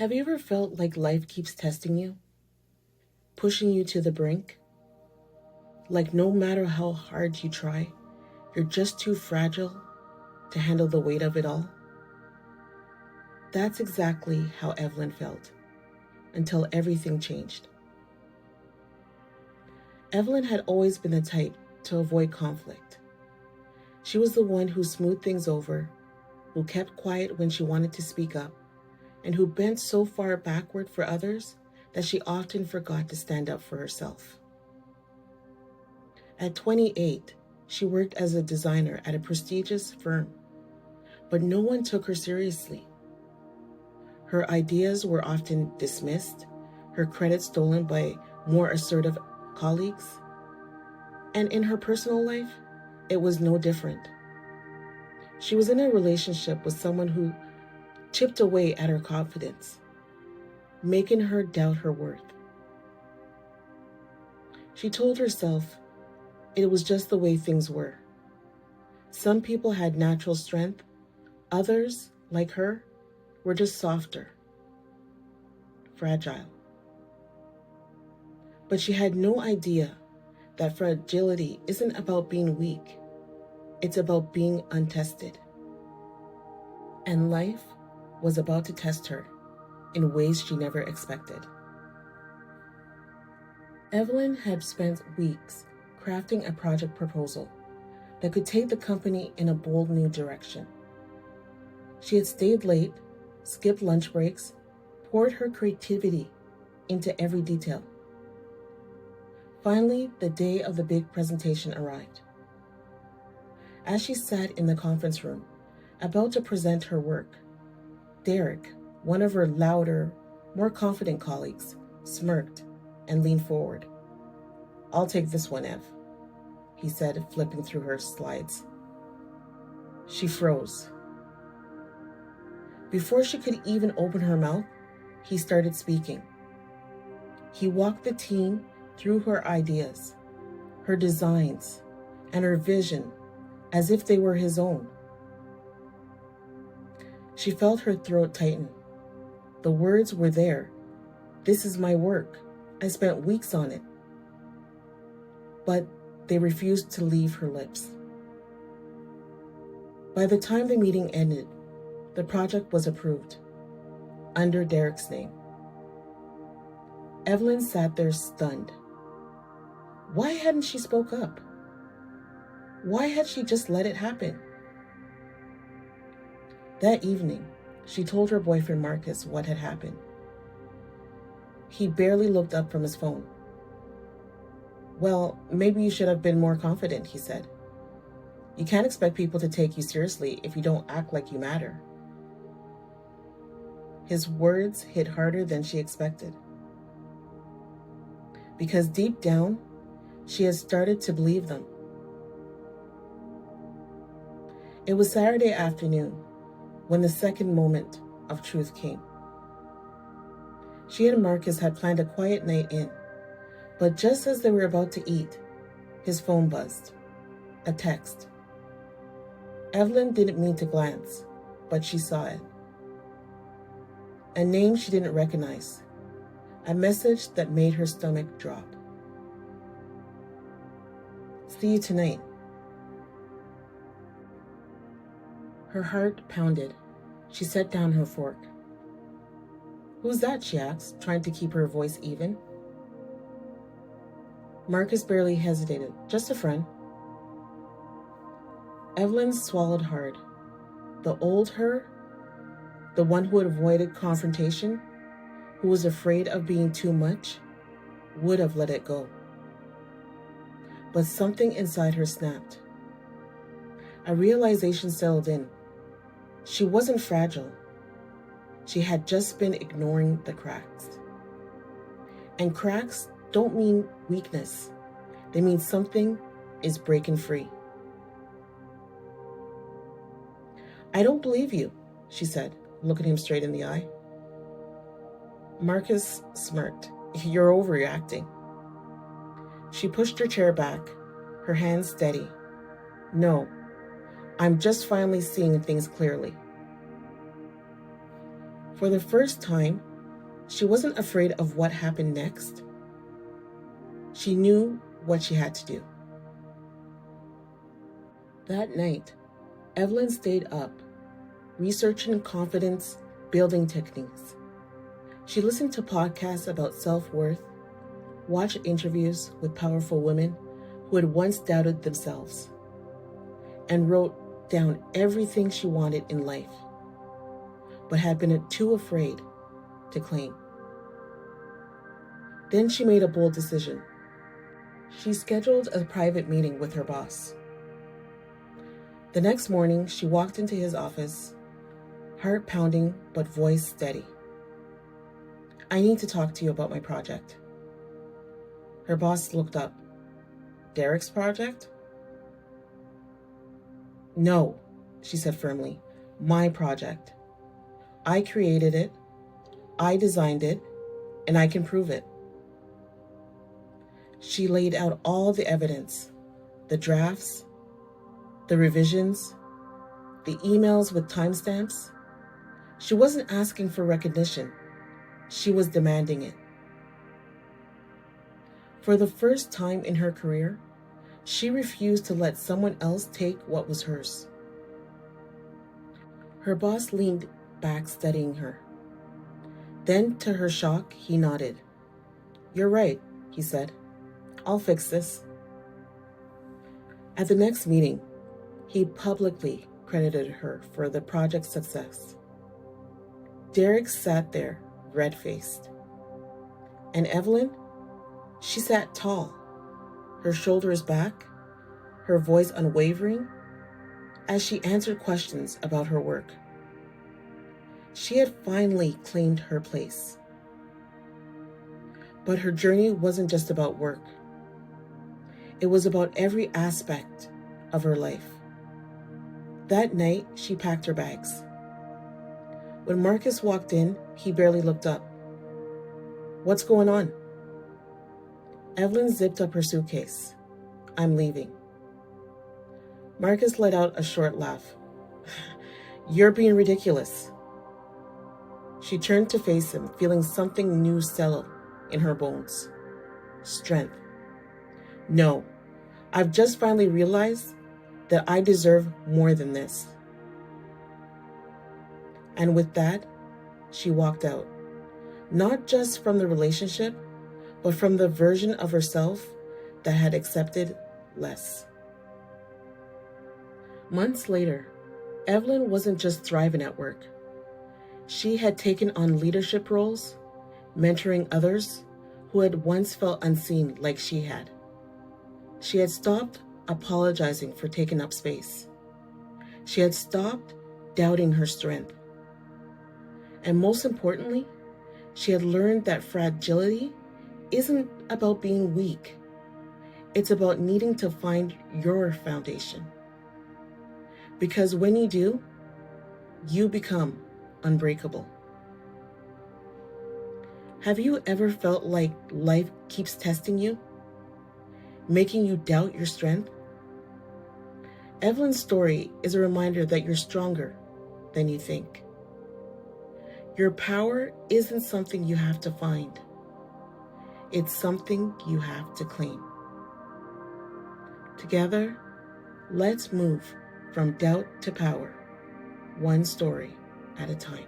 Have you ever felt like life keeps testing you, pushing you to the brink? Like no matter how hard you try, you're just too fragile to handle the weight of it all? That's exactly how Evelyn felt, until everything changed. Evelyn had always been the type to avoid conflict. She was the one who smoothed things over, who kept quiet when she wanted to speak up, and who bent so far backward for others that she often forgot to stand up for herself. At 28, she worked as a designer at a prestigious firm, but no one took her seriously. Her ideas were often dismissed, her credit stolen by more assertive colleagues, and in her personal life, it was no different. She was in a relationship with someone who chipped away at her confidence, making her doubt her worth. She told herself it was just the way things were. Some people had natural strength, others, like her, were just softer, fragile. But she had no idea that fragility isn't about being weak, it's about being untested. And life was about to test her in ways she never expected. Evelyn had spent weeks crafting a project proposal that could take the company in a bold new direction. She had stayed late, skipped lunch breaks, poured her creativity into every detail. Finally, the day of the big presentation arrived. As she sat in the conference room, about to present her work, Derek, one of her louder, more confident colleagues, smirked and leaned forward. "I'll take this one, Ev," he said, flipping through her slides. She froze. Before she could even open her mouth, he started speaking. He walked the team through her ideas, her designs, and her vision as if they were his own. She felt her throat tighten. The words were there. "This is my work. I spent weeks on it." But they refused to leave her lips. By the time the meeting ended, the project was approved, under Derek's name. Evelyn sat there stunned. Why hadn't she spoke up? Why had she just let it happen? That evening, she told her boyfriend Marcus what had happened. He barely looked up from his phone. "Well, maybe you should have been more confident," he said. "You can't expect people to take you seriously if you don't act like you matter." His words hit harder than she expected. Because deep down, she had started to believe them. It was Saturday afternoon when the second moment of truth came. She and Marcus had planned a quiet night in, but just as they were about to eat, his phone buzzed. A text. Evelyn didn't mean to glance, but she saw it. A name she didn't recognize. A message that made her stomach drop. "See you tonight." Her heart pounded. She set down her fork. "Who's that?" she asked, trying to keep her voice even. Marcus barely hesitated. "Just a friend." Evelyn swallowed hard. The old her, the one who had avoided confrontation, who was afraid of being too much, would have let it go. But something inside her snapped. A realization settled in. She wasn't fragile. She had just been ignoring the cracks. And cracks don't mean weakness. They mean something is breaking free. "I don't believe you," she said, looking him straight in the eye. Marcus smirked. "You're overreacting." She pushed her chair back, her hands steady. "No, I'm just finally seeing things clearly." For the first time, She wasn't afraid of what happened next. She knew what she had to do. That night, Evelyn stayed up, researching confidence building techniques. She listened to podcasts about self-worth, watched interviews with powerful women who had once doubted themselves, and wrote down everything she wanted in life, but had been too afraid to claim. Then she made a bold decision. She scheduled a private meeting with her boss. The next morning, she walked into his office, heart pounding but voice steady. "I need to talk to you about my project." Her boss looked up. "Derek's project?" "No," she said firmly. "My project. I created it, I designed it, and I can prove it." She laid out all the evidence, the drafts, the revisions, the emails with timestamps. She wasn't asking for recognition. She was demanding it. For the first time in her career, she refused to let someone else take what was hers. Her boss leaned back, studying her. Then, to her shock, he nodded. "You're right," he said. "I'll fix this." At the next meeting, he publicly credited her for the project's success. Derek sat there, red-faced. And Evelyn, she sat tall, her shoulders back, her voice unwavering, as she answered questions about her work. She had finally claimed her place. But her journey wasn't just about work. It was about every aspect of her life. That night, she packed her bags. When Marcus walked in, he barely looked up. "What's going on?" Evelyn zipped up her suitcase. "I'm leaving." Marcus let out a short laugh. "You're being ridiculous." She turned to face him, feeling something new settle in her bones. Strength. "No, I've just finally realized that I deserve more than this." And with that, she walked out, not just from the relationship, but from the version of herself that had accepted less. Months later, Evelyn wasn't just thriving at work. She had taken on leadership roles, mentoring others who had once felt unseen like she had. She had stopped apologizing for taking up space. She had stopped doubting her strength. And most importantly, she had learned that fragility isn't about being weak. It's about needing to find your foundation. Because when you do, you become unbreakable. Have you ever felt like life keeps testing you, making you doubt your strength? Evelyn's story is a reminder that you're stronger than you think. Your power isn't something you have to find. It's something you have to claim. Together, let's move from doubt to power, one story at a time.